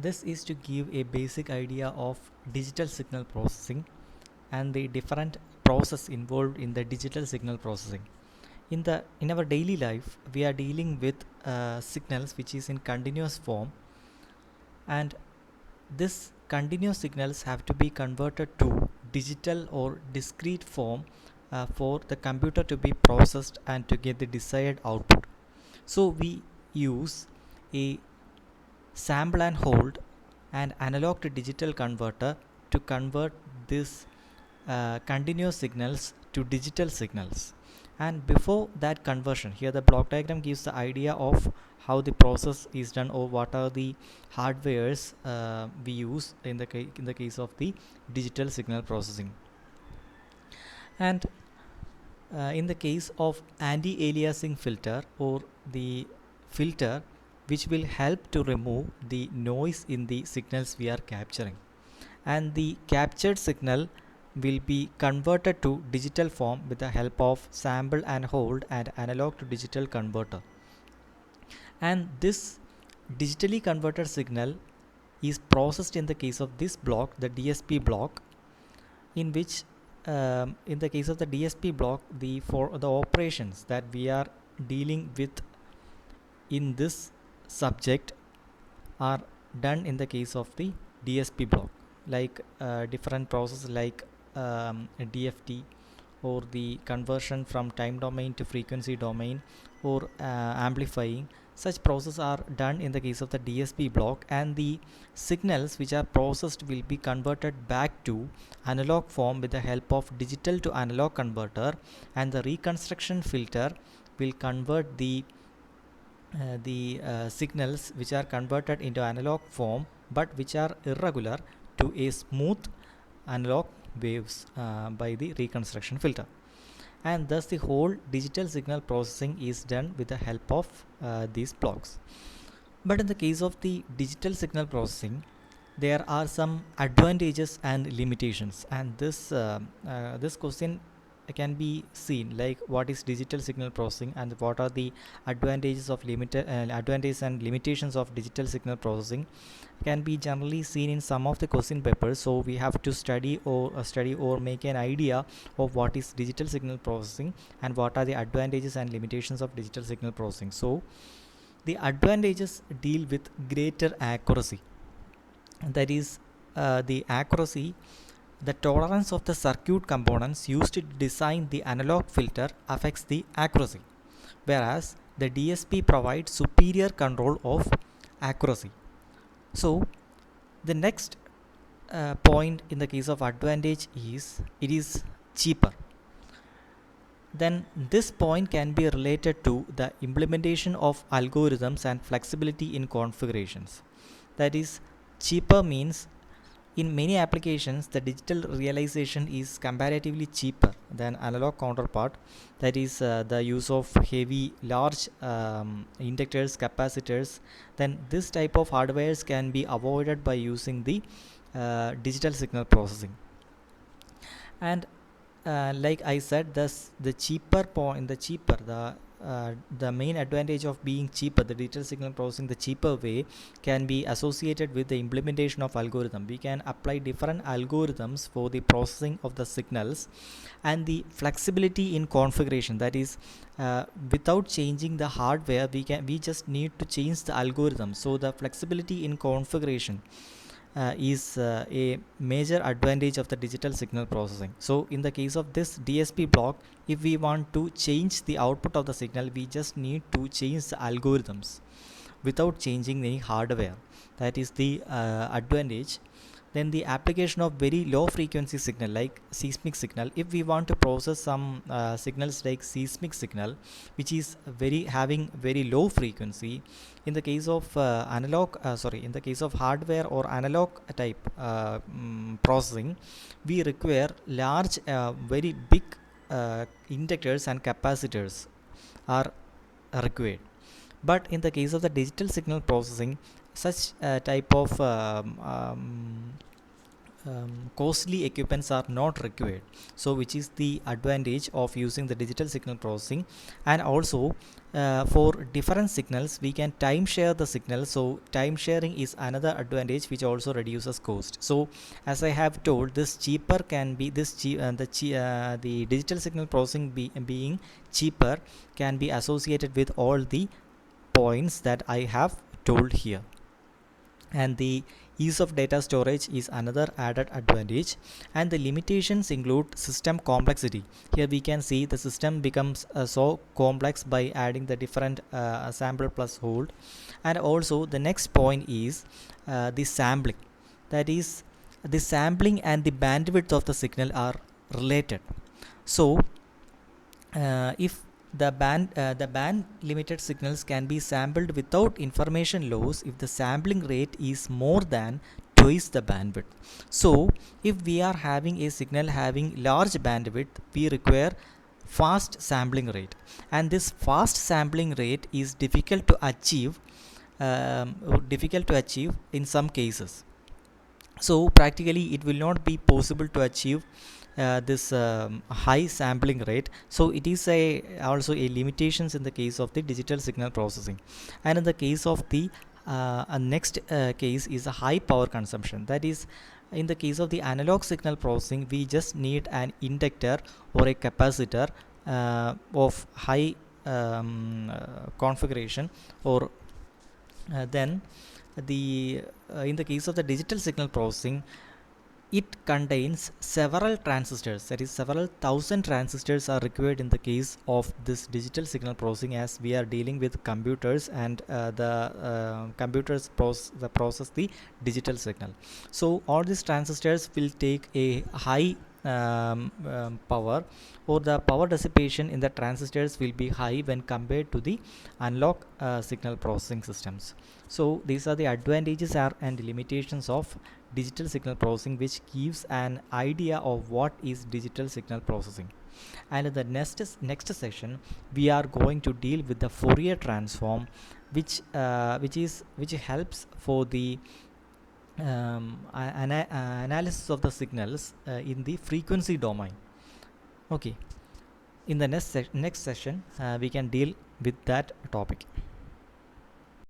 This is to give a basic idea of digital signal processing and the different process involved in the digital signal processing. In our daily life, we are dealing with signals which is in continuous form, and this continuous signals have to be converted to digital or discrete form for the computer to be processed and to get the desired output. So we use a sample and hold and analog to digital converter to convert this continuous signals to digital signals. And before that conversion, here the block diagram gives the idea of how the process is done or what are the hardwares we use in the case of the digital signal processing. And in the case of anti-aliasing filter, or the filter which will help to remove the noise in the signals we are capturing, and the captured signal will be converted to digital form with the help of sample and hold and analog to digital converter. And this digitally converted signal is processed in the case of this block, the DSP block, in which in the case of the DSP block, for the operations that we are dealing with in this subject are done in the case of the DSP block, like different processes like DFT, or the conversion from time domain to frequency domain, or amplifying. Such processes are done in the case of the DSP block, and the signals which are processed will be converted back to analog form with the help of digital to analog converter, and the reconstruction filter will convert the signals which are converted into analog form but which are irregular to a smooth analog waves by the reconstruction filter. And thus the whole digital signal processing is done with the help of these blocks. But in the case of the digital signal processing, there are some advantages and limitations, and this question can be seen like what is digital signal processing and what are the advantages and limitations of digital signal processing can be generally seen in some of the question papers. So we have to study or make an idea of what is digital signal processing and what are the advantages and limitations of digital signal processing. So the advantages deal with greater accuracy, that is the accuracy. The tolerance of the circuit components used to design the analog filter affects the accuracy, whereas the DSP provides superior control of accuracy. So the next point in the case of advantage is it is cheaper. Then this point can be related to the implementation of algorithms and flexibility in configurations. That is, cheaper means in many applications the digital realization is comparatively cheaper than analog counterpart. That is the use of heavy large inductors, capacitors. Then this type of hardwares can be avoided by using the digital signal processing. And like I said, thus the cheaper point, the main advantage of being cheaper, the digital signal processing, the cheaper way can be associated with the implementation of algorithm. We can apply different algorithms for the processing of the signals, and the flexibility in configuration. That is, without changing the hardware, we just need to change the algorithm. So the flexibility in configuration is a major advantage of the digital signal processing. So in the case of this DSP block, if we want to change the output of the signal, we just need to change the algorithms without changing any hardware. That is the advantage. Then the application of very low frequency signal like seismic signal, if we want to process some signals like seismic signal which is having very low frequency, in the case of in the case of hardware or analog type processing, we require large very big inductors and capacitors are required. But in the case of the digital signal processing, such type of costly equipments are not required, so which is the advantage of using the digital signal processing. And also for different signals we can time share the signal, so time sharing is another advantage which also reduces cost. So as I have told, this cheaper can be this the digital signal processing being cheaper can be associated with all the points that I have told here. And the ease of data storage is another added advantage. And the limitations include system complexity. Here we can see the system becomes so complex by adding the different sample plus hold. And also the next point is the sampling, that is the sampling and the bandwidth of the signal are related. So if the band limited signals can be sampled without information loss if the sampling rate is more than twice the bandwidth. So if we are having a signal having large bandwidth, we require fast sampling rate, and this fast sampling rate is difficult to achieve in some cases. So practically it will not be possible to achieve this high sampling rate. So it is also a limitations in the case of the digital signal processing. And in the case of the next case is a high power consumption, that is in the case of the analog signal processing we just need an inductor or a capacitor of high configuration, or then the in the case of the digital signal processing it contains several transistors, that is several thousand transistors are required in the case of this digital signal processing, as we are dealing with computers and the computers process the digital signal. So all these transistors will take a high power, or the power dissipation in the transistors will be high when compared to the analog signal processing systems. So these are the advantages and limitations of digital signal processing, which gives an idea of what is digital signal processing. And in the next session we are going to deal with the Fourier transform, which helps for the analysis of the signals in the frequency domain. Okay, in the next session we can deal with that topic.